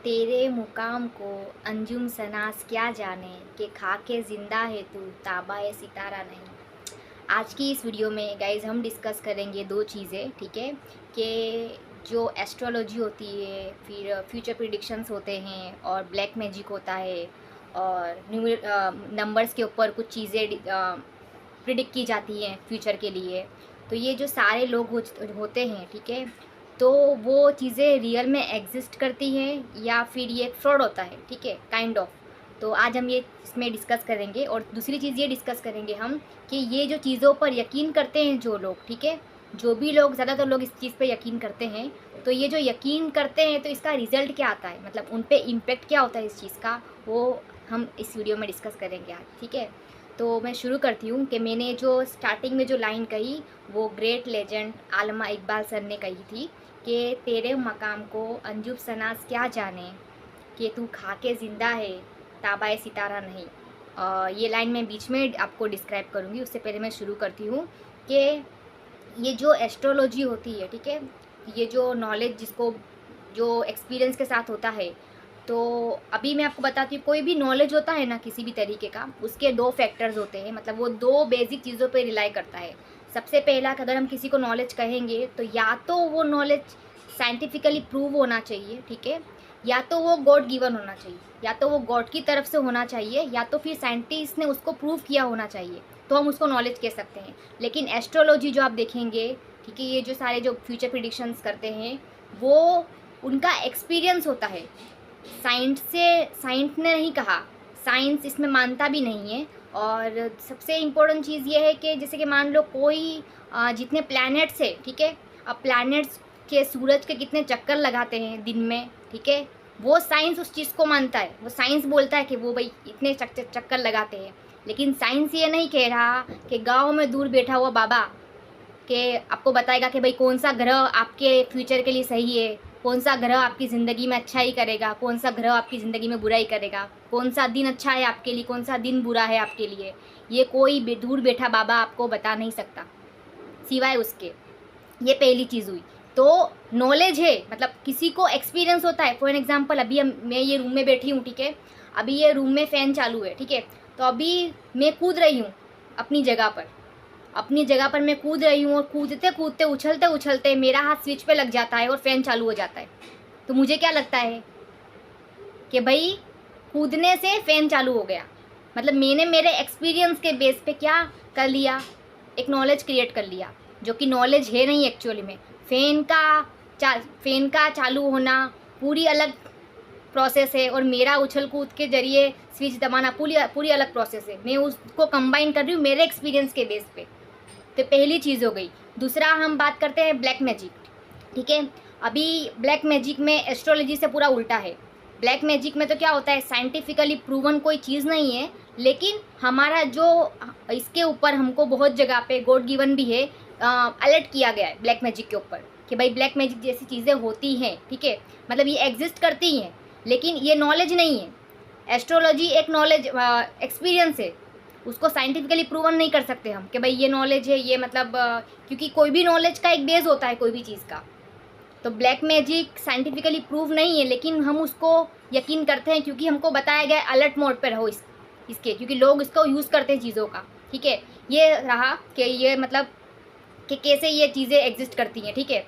तेरे मुकाम को अंजुम सनास क्या जाने कि खा के ज़िंदा है तू ताबाए सितारा नहीं। आज की इस वीडियो में गाइज हम डिस्कस करेंगे दो चीज़ें, ठीक है, कि जो एस्ट्रोलॉजी होती है, फिर फ्यूचर प्रिडिक्शंस होते हैं और ब्लैक मैजिक होता है और नंबर्स के ऊपर कुछ चीज़ें प्रिडिक्ट की जाती हैं फ्यूचर के लिए। तो ये जो सारे लोग होते हैं, ठीक है, तो वो चीज़ें रियल में एग्जिस्ट करती हैं या फिर ये फ्रॉड होता है, ठीक है, काइंड ऑफ। तो आज हम ये इसमें डिस्कस करेंगे और दूसरी चीज़ ये डिस्कस करेंगे हम कि ये जो चीज़ों पर यकीन करते हैं जो लोग, ठीक है, जो भी लोग, ज़्यादातर लोग इस चीज़ पे यकीन करते हैं, तो ये जो यकीन करते हैं तो इसका रिज़ल्ट क्या आता है, मतलब उन पे इम्पेक्ट क्या होता है इस चीज़ का, वो हम इस वीडियो में डिस्कस करेंगे आज, ठीक है। तो मैं शुरू करती हूँ कि मैंने जो स्टार्टिंग में जो लाइन कही वो ग्रेट लेजेंड आलमा इकबाल सर ने कही थी कि तेरे मकाम को अंजुम सनास क्या जाने कि तू खा के ज़िंदा है ताबाए सितारा नहीं। ये लाइन मैं बीच में आपको डिस्क्राइब करूँगी, उससे पहले मैं शुरू करती हूँ कि ये जो एस्ट्रोलॉजी होती है, ठीक है, ये जो नॉलेज जिसको जो एक्सपीरियंस के साथ होता है, तो अभी मैं आपको बताती हूँ, कोई भी नॉलेज होता है ना किसी भी तरीके का, उसके दो फैक्टर्स होते हैं, मतलब वो दो बेसिक चीज़ों पे रिलाई करता है। सबसे पहला कि अगर हम किसी को नॉलेज कहेंगे तो या तो वो नॉलेज साइंटिफिकली प्रूव होना चाहिए, ठीक है, या तो वो गॉड गिवन होना चाहिए, या तो वो गॉड की तरफ से होना चाहिए, या तो फिर साइंटिस्ट ने उसको प्रूव किया होना चाहिए, तो हम उसको नॉलेज कह सकते हैं। लेकिन एस्ट्रोलॉजी जो आप देखेंगे, ठीक है, ये जो सारे जो फ्यूचर प्रिडिक्शंस करते हैं वो उनका एक्सपीरियंस होता है। साइंस ने नहीं कहा, साइंस इसमें मानता भी नहीं है। और सबसे इम्पोर्टेंट चीज़ ये है कि जैसे कि मान लो कोई जितने प्लैनेट्स है, ठीक है, अब प्लैनेट्स के सूरज के कितने चक्कर लगाते हैं दिन में, ठीक है, वो साइंस उस चीज़ को मानता है, वो साइंस बोलता है कि वो भाई इतने चक्कर लगाते हैं। लेकिन साइंस ये नहीं कह रहा कि गांव में दूर बैठा हुआ बाबा कि आपको बताएगा कि भाई कौन सा ग्रह आपके फ्यूचर के लिए सही है, कौन सा ग्रह आपकी ज़िंदगी में अच्छा ही करेगा, कौन सा ग्रह आपकी ज़िंदगी में बुरा ही करेगा, कौन सा दिन अच्छा है आपके लिए, कौन सा दिन बुरा है आपके लिए, ये कोई दूर बैठा बाबा आपको बता नहीं सकता सिवाय उसके। ये पहली चीज़ हुई। तो नॉलेज है, मतलब किसी को एक्सपीरियंस होता है। फॉर एग्जांपल अभी मैं ये रूम में बैठी हूँ, ठीक है, अभी ये रूम में फ़ैन चालू है, ठीक है, तो अभी मैं कूद रही हूँ अपनी जगह पर मैं कूद रही हूँ और कूदते कूदते उछलते उछलते मेरा हाथ स्विच पे लग जाता है और फ़ैन चालू हो जाता है। तो मुझे क्या लगता है कि भाई कूदने से फ़ैन चालू हो गया, मतलब मैंने मेरे एक्सपीरियंस के बेस पे क्या कर लिया, एक नॉलेज क्रिएट कर लिया, जो कि नॉलेज है नहीं एक्चुअली में। फ़ैन का चालू होना पूरी अलग प्रोसेस है और मेरा उछल कूद के जरिए स्विच दबाना पूरी अलग प्रोसेस है। मैं उसको कंबाइन कर रही हूँ मेरे एक्सपीरियंस के बेस पे। तो पहली चीज़ हो गई। दूसरा हम बात करते हैं ब्लैक मैजिक, ठीक है। अभी ब्लैक मैजिक में एस्ट्रोलॉजी से पूरा उल्टा है। ब्लैक मैजिक में तो क्या होता है, साइंटिफिकली प्रूवन कोई चीज़ नहीं है, लेकिन हमारा जो इसके ऊपर हमको बहुत जगह पे गॉड गिवन भी है, अलर्ट किया गया है ब्लैक मैजिक के ऊपर कि भाई ब्लैक मैजिक जैसी चीज़ें होती हैं, ठीक है, मतलब ये एग्जिस्ट करती हैं, लेकिन ये नॉलेज नहीं है। एस्ट्रोलॉजी एक नॉलेज एक्सपीरियंस है, उसको साइंटिफिकली प्रूवन नहीं कर सकते हम कि भाई ये नॉलेज है, ये मतलब क्योंकि कोई भी नॉलेज का एक बेस होता है कोई भी चीज़ का। तो ब्लैक मैजिक साइंटिफिकली प्रूव नहीं है, लेकिन हम उसको यकीन करते हैं क्योंकि हमको बताया गया अलर्ट मोड पे रहो इसके, क्योंकि लोग इसको यूज़ करते हैं चीज़ों का, ठीक है। ये रहा कि ये मतलब कि कैसे ये चीज़ें एग्जिस्ट करती हैं, ठीक है।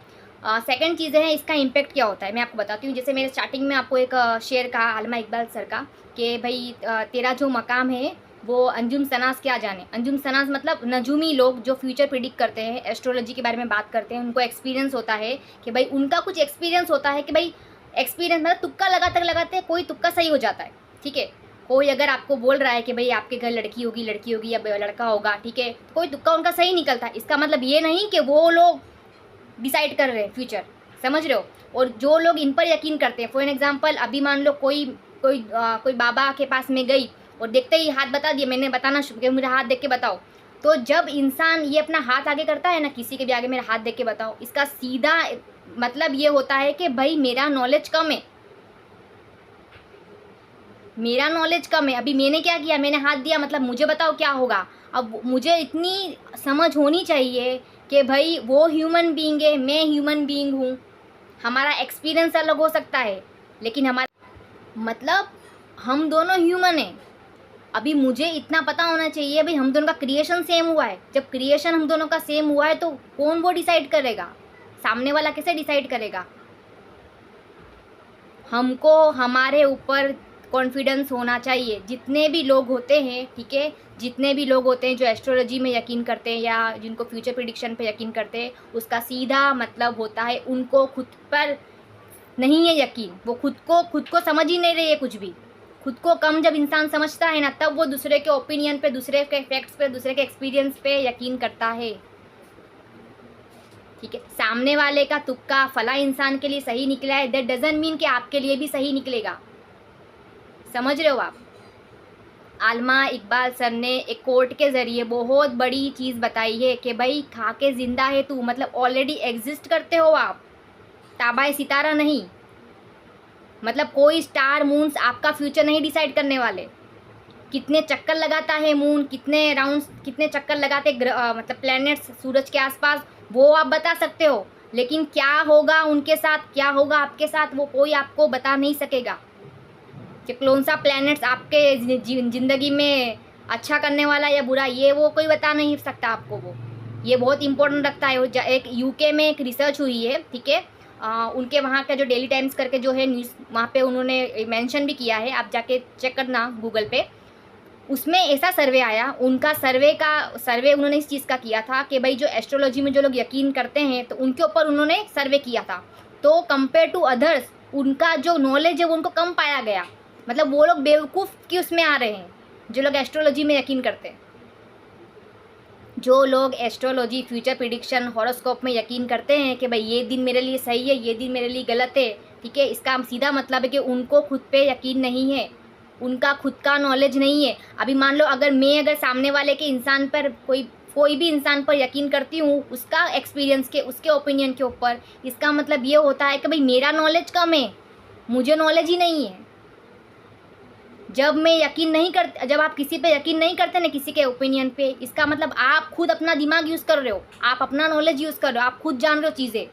सेकंड चीज़ें हैं इसका इम्पैक्ट क्या होता है, मैं आपको बताती हूँ। जैसे मैंने स्टार्टिंग में आपको एक शेर कहा आलमा इकबाल सर का कि भाई तेरा जो मकाम है वो अंजुम सनास क्या जाने। अंजुम सनास मतलब नजूमी लोग जो फ्यूचर प्रिडिक्ट करते हैं, एस्ट्रोलॉजी के बारे में बात करते हैं, उनको एक्सपीरियंस होता है कि भाई उनका कुछ एक्सपीरियंस होता है कि भाई एक्सपीरियंस मतलब तुक्का लगाते लगाते कोई तुक्का सही हो जाता है, ठीक है। कोई अगर आपको बोल रहा है कि भाई आपके घर लड़की होगी या लड़का होगा, ठीक है, तो कोई तुक्का उनका सही निकलता है। इसका मतलब ये नहीं कि वो लोग डिसाइड कर रहे हैं फ्यूचर, समझ रहे हो। और जो लोग इन पर यकीन करते हैं, फॉर एग्जांपल अभी मान लो कोई बाबा के पास में गई और देखते ही हाथ बता दिया, मैंने बताना शुरू किया मुझे हाथ देख के बताओ। तो जब इंसान ये अपना हाथ आगे करता है ना, किसी के भी आगे मेरा हाथ देख के बताओ, इसका सीधा मतलब ये होता है कि भाई मेरा नॉलेज कम है, अभी मैंने क्या किया, मैंने हाथ दिया, मतलब मुझे बताओ क्या होगा। अब मुझे इतनी समझ होनी चाहिए कि भाई वो ह्यूमन बीइंग है, मैं ह्यूमन बीइंग हूँ, हमारा एक्सपीरियंस अलग हो सकता है, लेकिन हमारा मतलब हम दोनों ह्यूमन हैं। अभी मुझे इतना पता होना चाहिए भाई हम दोनों का क्रिएशन सेम हुआ है। जब क्रिएशन हम दोनों का सेम हुआ है तो कौन वो डिसाइड करेगा? सामने वाला कैसे डिसाइड करेगा? हमको हमारे ऊपर कॉन्फिडेंस होना चाहिए। जितने भी लोग होते हैं, ठीक है, जितने भी लोग होते हैं जो एस्ट्रोलॉजी में यकीन करते हैं या जिनको फ्यूचर प्रिडिक्शन पे यकीन करते हैं, उसका सीधा मतलब होता है उनको खुद पर नहीं है यकीन। वो खुद को समझ ही नहीं रही है कुछ भी। खुद को कम जब इंसान समझता है ना, तब वो दूसरे के ओपिनियन पे, दूसरे के फैक्ट्स पे, दूसरे के एक्सपीरियंस पे यकीन करता है। ठीक है, सामने वाले का तुक्का फला इंसान के लिए सही निकला है, दैट डजंट मीन कि आपके लिए भी सही निकलेगा। समझ रहे हो आप? आलमा इकबाल सर ने एक कोर्ट के ज़रिए बहुत बड़ी चीज़ बताई है कि भाई खा के ज़िंदा है तू, मतलब ऑलरेडी एग्जिस्ट करते हो आप, ताबाए सितारा नहीं। मतलब कोई स्टार मून्स आपका फ्यूचर नहीं डिसाइड करने वाले। कितने चक्कर लगाता है मून, कितने राउंड्स, कितने चक्कर लगाते मतलब प्लैनेट्स सूरज के आसपास, वो आप बता सकते हो। लेकिन क्या होगा उनके साथ, क्या होगा आपके साथ, वो कोई आपको बता नहीं सकेगा कि कौन सा प्लैनेट्स आपके ज़िंदगी में अच्छा करने वाला या बुरा, ये वो कोई बता नहीं सकता आपको। वो ये बहुत इंपॉर्टेंट रखता है। एक यूके में एक रिसर्च हुई है, ठीक है, उनके वहाँ का जो डेली टाइम्स करके जो है न्यूज़, वहाँ पे उन्होंने मेंशन भी किया है, आप जाके चेक करना गूगल पे। उसमें ऐसा सर्वे आया, उनका सर्वे उन्होंने इस चीज़ का किया था कि भाई जो एस्ट्रोलॉजी में जो लोग यकीन करते हैं तो उनके ऊपर उन्होंने सर्वे किया था। तो कंपेयर टू अदर्स उनका जो नॉलेज है वो उनको कम पाया गया। मतलब वो लोग बेवकूफ़ की उसमें आ रहे हैं जो लोग एस्ट्रोलॉजी में यकीन करते हैं। जो लोग एस्ट्रोलॉजी, फ्यूचर प्रिडिक्शन, हॉरोस्कोप में यकीन करते हैं कि भाई ये दिन मेरे लिए सही है, ये दिन मेरे लिए गलत है, ठीक है, इसका सीधा मतलब है कि उनको खुद पे यकीन नहीं है, उनका खुद का नॉलेज नहीं है। अभी मान लो अगर सामने वाले के इंसान पर कोई भी इंसान पर यकीन करती हूँ उसका एक्सपीरियंस के, उसके ओपिनियन के ऊपर, इसका मतलब ये होता है कि भाई मेरा नॉलेज कम है, मुझे नॉलेज ही नहीं है। जब आप किसी पे यकीन नहीं करते ना, किसी के ओपिनियन पे, इसका मतलब आप खुद अपना दिमाग यूज़ कर रहे हो, आप अपना नॉलेज यूज़ कर रहे हो, आप खुद जान रहे हो चीज़ें।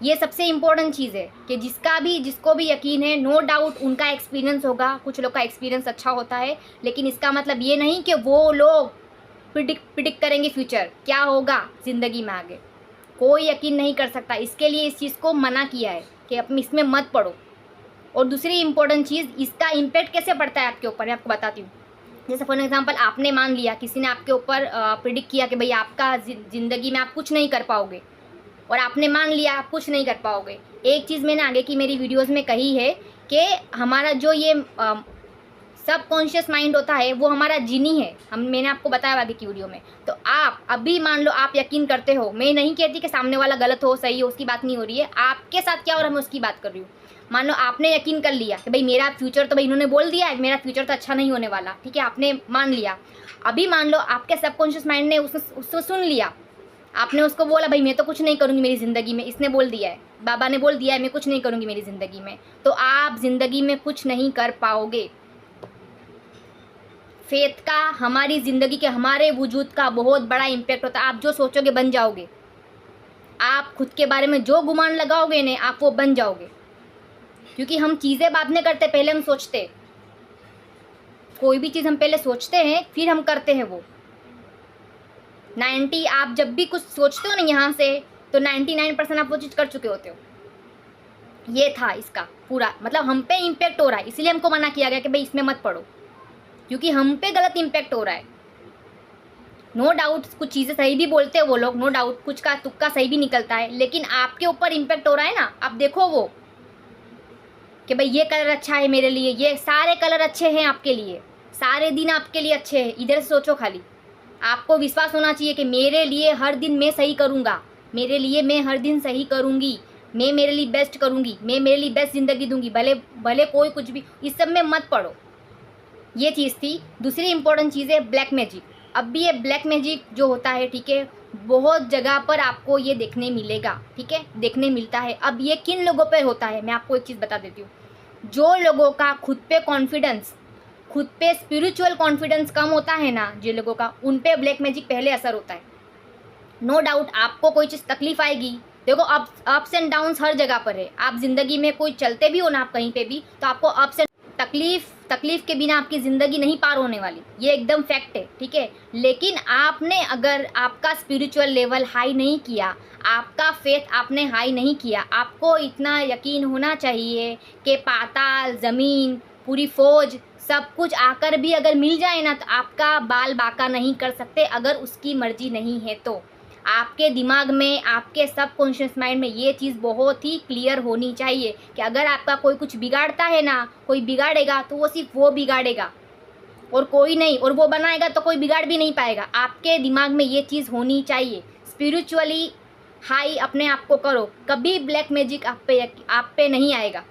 ये सबसे इम्पोर्टेंट चीज़ है कि जिसको भी यकीन है, नो डाउट उनका एक्सपीरियंस होगा, कुछ लोग का एक्सपीरियंस अच्छा होता है, लेकिन इसका मतलब ये नहीं कि वो लोग प्रिडिक्ट करेंगे फ्यूचर क्या होगा ज़िंदगी में आगे। कोई यकीन नहीं कर सकता, इसके लिए इस चीज़ को मना किया है कि अपने इसमें मत पड़ो। और दूसरी इंपॉर्टेंट चीज़, इसका इम्पैक्ट कैसे पड़ता है आपके ऊपर, मैं आपको बताती हूँ। जैसे फॉर एग्जांपल आपने मान लिया, किसी ने आपके ऊपर प्रिडिक्ट किया कि भाई आपका ज़िंदगी में आप कुछ नहीं कर पाओगे, और आपने मान लिया आप कुछ नहीं कर पाओगे। एक चीज़ मैंने आगे की मेरी वीडियोज़ में कही है कि हमारा जो ये सब कॉन्शियस माइंड होता है वो हमारा जिनी है, मैंने आपको बताया आगे की वीडियो में। तो आप अभी मान लो आप यकीन करते हो, मैं नहीं कहती कि सामने वाला गलत हो सही हो, उसकी बात नहीं हो रही है, आपके साथ क्या हो रहा है मैं उसकी बात कर रही हूँ। मान लो आपने यकीन कर लिया कि भाई मेरा फ्यूचर, तो भाई इन्होंने बोल दिया है मेरा फ्यूचर तो अच्छा नहीं होने वाला, ठीक है, आपने मान लिया। अभी मान लो आपके सबकॉन्शियस माइंड ने उसको सुन लिया, आपने उसको बोला भाई मैं तो कुछ नहीं करूँगी मेरी ज़िंदगी में, इसने बोल दिया है, बाबा ने बोल दिया है मैं कुछ नहीं करूँगी मेरी ज़िंदगी में, तो आप ज़िंदगी में कुछ नहीं कर पाओगे। फेथ का हमारी ज़िंदगी के, हमारे वजूद का बहुत बड़ा इम्पैक्ट होता है। आप जो सोचोगे बन जाओगे, आप खुद के बारे में जो गुमान लगाओगे ने, आप वो बन जाओगे। क्योंकि हम चीज़ें बाद में करते, पहले हम सोचते, कोई भी चीज़ हम पहले सोचते हैं फिर हम करते हैं वो। आप जब भी कुछ सोचते हो ना यहाँ से, तो 99% आप वो चीज़ कर चुके होते हो। ये था इसका पूरा मतलब, हम पे इम्पैक्ट हो रहा है, इसलिए हमको मना किया गया कि भाई इसमें मत पढ़ो, क्योंकि हम पे गलत इम्पैक्ट हो रहा है। नो डाउट कुछ चीज़ें सही भी बोलते हैं वो लोग, नो डाउट कुछ का तुक्का सही भी निकलता है, लेकिन आपके ऊपर इम्पैक्ट हो रहा है ना। आप देखो वो कि भाई ये कलर अच्छा है मेरे लिए, ये सारे कलर अच्छे हैं आपके लिए, सारे दिन आपके लिए अच्छे हैं। इधर से सोचो खाली, आपको विश्वास होना चाहिए कि मेरे लिए हर दिन मैं सही करूँगा, मेरे लिए मैं हर दिन सही करूँगी, मैं मेरे लिए बेस्ट करूँगी, मैं मेरे लिए बेस्ट ज़िंदगी दूँगी, भले भले कोई कुछ भी, इस सब में मत पड़ो। ये चीज़ थी। दूसरी इंपॉर्टेंट चीज़ है ब्लैक मैजिक। अब भी ये ब्लैक मैजिक जो होता है, ठीक है, बहुत जगह पर आपको ये देखने मिलेगा, ठीक है, देखने मिलता है। अब ये किन लोगों पर होता है, मैं आपको एक चीज़ बता देती हूँ। जो लोगों का खुद पे कॉन्फिडेंस, खुद पे स्पिरिचुअल कॉन्फिडेंस कम होता है ना, जो लोगों का, उन पे ब्लैक मैजिक पहले असर होता है। नो डाउट आपको कोई चीज़ तकलीफ आएगी, देखो अप्स एंड डाउन्स हर जगह पर है। आप ज़िंदगी में कोई चलते भी हो ना आप कहीं पे भी, तो आपको अप्स एंड तकलीफ के बिना आपकी ज़िंदगी नहीं पार होने वाली, ये एकदम फैक्ट है, ठीक है। लेकिन आपने अगर आपका स्पिरिचुअल लेवल हाई नहीं किया, आपका फेथ आपने हाई नहीं किया, आपको इतना यकीन होना चाहिए कि पाताल ज़मीन पूरी फौज सब कुछ आकर भी अगर मिल जाए ना, तो आपका बाल बाका नहीं कर सकते अगर उसकी मर्जी नहीं है। तो आपके दिमाग में, आपके सबकॉन्शियस माइंड में ये चीज़ बहुत ही क्लियर होनी चाहिए कि अगर आपका कोई कुछ बिगाड़ता है ना, कोई बिगाड़ेगा तो वो सिर्फ वो बिगाड़ेगा और कोई नहीं, और वो बनाएगा तो कोई बिगाड़ भी नहीं पाएगा। आपके दिमाग में ये चीज़ होनी चाहिए। स्पिरिचुअली हाई अपने आप को करो, कभी ब्लैक मैजिक आप पे नहीं आएगा।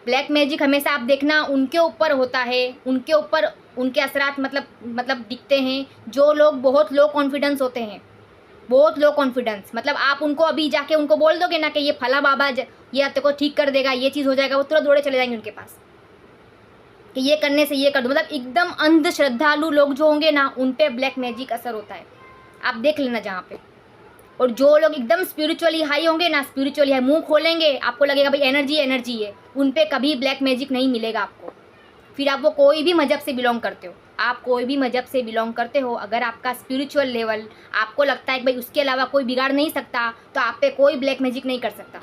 ब्लैक मैजिक हमेशा आप देखना उनके ऊपर होता है, उनके ऊपर उनके असरात मतलब दिखते हैं जो लोग बहुत लो कॉन्फिडेंस होते हैं, बहुत लो कॉन्फिडेंस। मतलब आप उनको अभी जाके उनको बोल दोगे ना कि ये फला बाबा ये आपको को ठीक कर देगा, ये चीज़ हो जाएगा, वो तुरंत दौड़े चले जाएंगे उनके पास कि ये करने से ये कर दो। मतलब एकदम अंध श्रद्धालु लोग जो होंगे ना, उन पे ब्लैक मैजिक असर होता है, आप देख लेना जहाँ पे। और जो लोग एकदम स्पिरिचुअली हाई होंगे ना, स्पिरिचुअली हाई मुंह खोलेंगे, आपको लगेगा भाई एनर्जी है, उन पे कभी ब्लैक मैजिक नहीं मिलेगा आपको। फिर आप वो कोई भी मजहब से बिलोंग करते हो, आप कोई भी मजहब से बिलोंग करते हो, अगर आपका स्पिरिचुअल लेवल आपको लगता है कि भाई उसके अलावा कोई बिगाड़ नहीं सकता, तो आप पे कोई ब्लैक मैजिक नहीं कर सकता।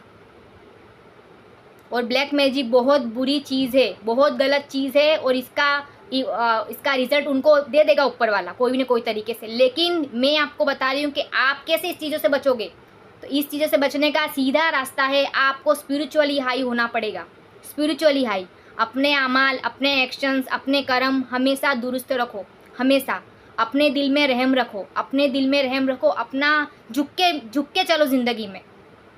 और ब्लैक मैजिक बहुत बुरी चीज़ है, बहुत गलत चीज़ है, और इसका रिजल्ट उनको दे देगा ऊपर वाला कोई भी ना कोई तरीके से। लेकिन मैं आपको बता रही हूँ कि आप कैसे इस चीज़ों से बचोगे। तो इस चीज़ों से बचने का सीधा रास्ता है, आपको स्पिरिचुअली हाई होना पड़ेगा। स्पिरिचुअली हाई, अपने अमाल, अपने एक्शंस, अपने कर्म हमेशा दुरुस्त रखो, हमेशा अपने दिल में रहम रखो, अपने दिल में रहम रखो, अपना झुक के चलो ज़िंदगी में।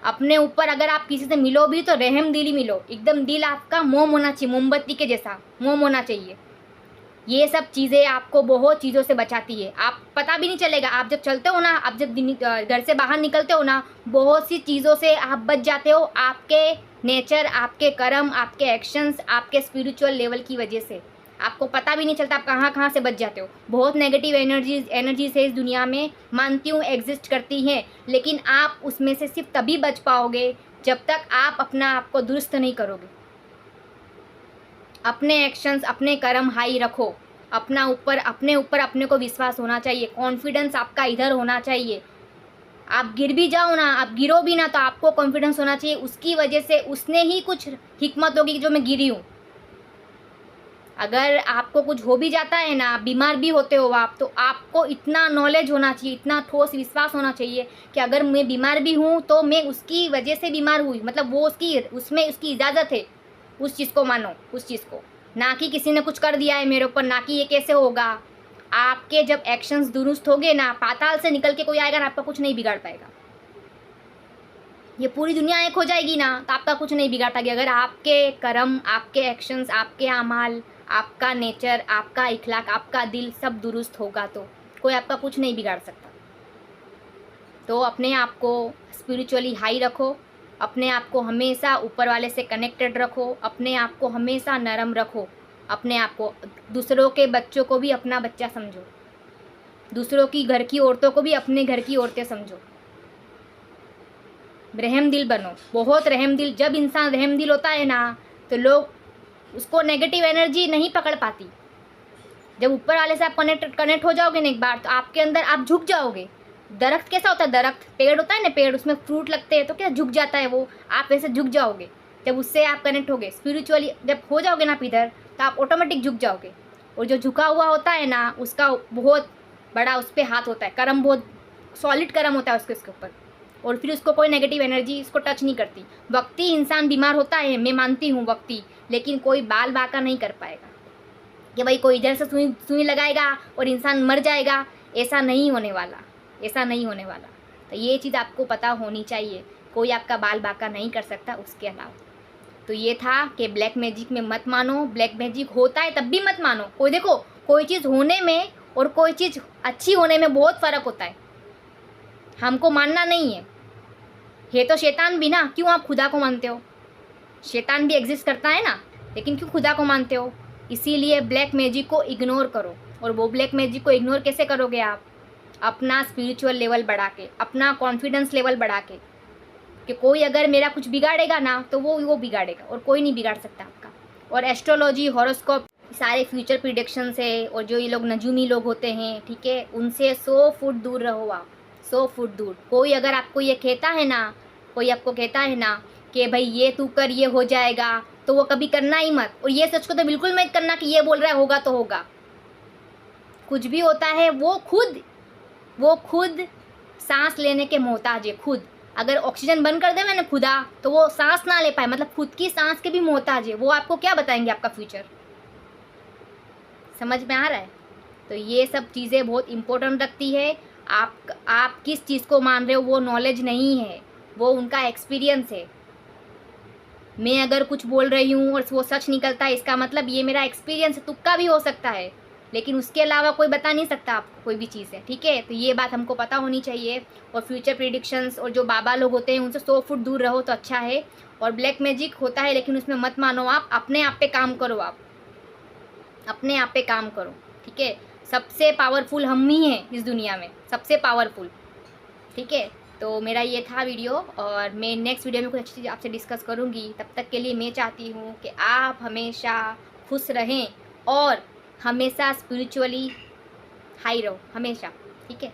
अपने ऊपर अगर आप किसी से मिलो भी तो रहम दिली मिलो, एकदम दिल आपका मोम होना चाहिए, मोमबत्ती के जैसा मोम होना चाहिए। ये सब चीज़ें आपको बहुत चीज़ों से बचाती है, आप पता भी नहीं चलेगा। आप जब चलते हो ना, आप जब घर से बाहर निकलते हो ना, बहुत सी चीज़ों से आप बच जाते हो, आपके नेचर, आपके कर्म, आपके एक्शंस, आपके स्पिरिचुअल लेवल की वजह से। आपको पता भी नहीं चलता आप कहाँ कहाँ से बच जाते हो। बहुत नेगेटिव एनर्जीज है इस दुनिया में, मानती हूँ एग्जिस्ट करती हैं, लेकिन आप उसमें से सिर्फ तभी बच पाओगे जब तक आप अपना आप को दुरुस्त नहीं करोगे। अपने एक्शंस, अपने कर्म हाई रखो, अपने ऊपर अपने को विश्वास होना चाहिए, कॉन्फिडेंस आपका इधर होना चाहिए। आप गिर भी जाओ ना, आप गिरो भी ना, तो आपको कॉन्फिडेंस होना चाहिए, उसकी वजह से उसने ही कुछ हिकमत होगी जो मैं गिरी हूँ। अगर आपको कुछ हो भी जाता है ना, बीमार भी होते हो आप, तो आपको इतना नॉलेज होना चाहिए, इतना ठोस विश्वास होना चाहिए कि अगर मैं बीमार भी हूँ तो मैं उसकी वजह से बीमार हुई, मतलब वो उसमें उसकी इजाज़त है, उस चीज़ को मानो, उस चीज़ को, ना कि किसी ने कुछ कर दिया है मेरे ऊपर, ना कि ये कैसे होगा। आपके जब एक्शंस दुरुस्त होंगे ना, पाताल से निकल के कोई आएगा ना, आपका कुछ नहीं बिगाड़ पाएगा। ये पूरी दुनिया एक हो जाएगी ना, तो आपका कुछ नहीं बिगाड़ पाएगी। अगर आपके कर्म, आपके एक्शंस, आपके अमाल, आपका नेचर, आपका इखलाक, आपका दिल सब दुरुस्त होगा, तो कोई आपका कुछ नहीं बिगाड़ सकता। तो अपने आप को स्पिरिचुअली हाई रखो, अपने आप को हमेशा ऊपर वाले से कनेक्टेड रखो, अपने आप को हमेशा नरम रखो, अपने आप को, दूसरों के बच्चों को भी अपना बच्चा समझो, दूसरों की घर की औरतों को भी अपने घर की औरतें समझो। रहम दिल बनो, बहुत रहम दिल। जब इंसान रहम दिल होता है ना, तो लोग उसको नेगेटिव एनर्जी नहीं पकड़ पाती। जब ऊपर वाले से आप कनेक्ट हो जाओगे ना एक बार, तो आपके अंदर आप झुक जाओगे। दरख्त कैसा होता है, दरख्त पेड़ होता है ना, पेड़, उसमें फ्रूट लगते हैं तो क्या झुक जाता है वो, आप वैसे झुक जाओगे। जब उससे आप कनेक्ट होगे स्पिरिचुअली, जब हो जाओगे ना आप इधर, तो आप ऑटोमेटिक झुक जाओगे। और जो झुका हुआ होता है ना, उसका बहुत बड़ा उस पर हाथ होता है, कर्म बहुत सॉलिड कर्म होता है उसके ऊपर, और फिर उसको कोई नेगेटिव एनर्जी उसको टच नहीं करती। वक्ती इंसान बीमार होता है, मैं मानती हूँ वक्ती, लेकिन कोई बाल बाका नहीं कर पाएगा कि भाई कोई इधर से सुई लगाएगा और इंसान मर जाएगा। ऐसा नहीं होने वाला, ऐसा नहीं होने वाला। तो ये चीज़ आपको पता होनी चाहिए, कोई आपका बाल बाका नहीं कर सकता उसके अलावा। तो ये था कि ब्लैक मैजिक में मत मानो, ब्लैक मैजिक होता है तब भी मत मानो। कोई देखो, कोई चीज़ होने में और कोई चीज़ अच्छी होने में बहुत फ़र्क होता है, हमको मानना नहीं है तो शैतान भी ना, क्यों आप खुदा को मानते हो? शैतान भी एग्जिस्ट करता है ना, लेकिन क्यों खुदा को मानते हो? इसीलिए ब्लैक मैजिक को इग्नोर करो। और वो ब्लैक मैजिक को इग्नोर कैसे करोगे आप? अपना स्पिरिचुअल लेवल बढ़ा के, अपना कॉन्फिडेंस लेवल बढ़ा के, कि कोई अगर मेरा कुछ बिगाड़ेगा ना तो वो बिगाड़ेगा, और कोई नहीं बिगाड़ सकता आपका। और एस्ट्रोलॉजी, हॉरोस्कोप, सारे फ्यूचर प्रिडिक्शन से, और जो ये लोग नजूमी लोग होते हैं, ठीक है, उनसे 100 फुट दूर रहो आप, 100 फुट दूर। कोई अगर आपको ये कहता है ना, कोई आपको कहता है ना कि भाई ये तू कर, ये हो जाएगा, तो वो कभी करना ही मत। और ये सच को तो बिल्कुल मत करना कि ये बोल रहा है होगा तो होगा। कुछ भी होता है वो खुद सांस लेने के मोहताज है। खुद अगर ऑक्सीजन बंद कर दे मैंने खुदा, तो वो सांस ना ले पाए, मतलब खुद की सांस के भी मोहताज है। वो आपको क्या बताएंगे आपका फ्यूचर? समझ में आ रहा है? तो ये सब चीज़ें बहुत इम्पोर्टेंट रखती है। आप किस चीज़ को मान रहे हो वो नॉलेज नहीं है, वो उनका एक्सपीरियंस है। मैं अगर कुछ बोल रही हूँ और वो सच निकलता है, इसका मतलब ये मेरा एक्सपीरियंस है। तुक्का भी हो सकता है, लेकिन उसके अलावा कोई बता नहीं सकता आपको कोई भी चीज़ है, ठीक है। तो ये बात हमको पता होनी चाहिए। और फ्यूचर प्रिडिक्शंस और जो बाबा लोग होते हैं उनसे 100 फुट दूर रहो तो अच्छा है। और ब्लैक मैजिक होता है लेकिन उसमें मत मानो आप, अपने आप पे काम करो, आप अपने आप पे काम करो, ठीक है। सबसे पावरफुल हम ही हैं इस दुनिया में, सबसे पावरफुल, ठीक है। तो मेरा ये था वीडियो, और मैं नेक्स्ट वीडियो में कुछ अच्छी चीज़ आपसे डिस्कस करूँगी। तब तक के लिए मैं चाहती हूँ कि आप हमेशा खुश रहें और हमेशा स्पिरिचुअली हाई रहो, हमेशा, ठीक है।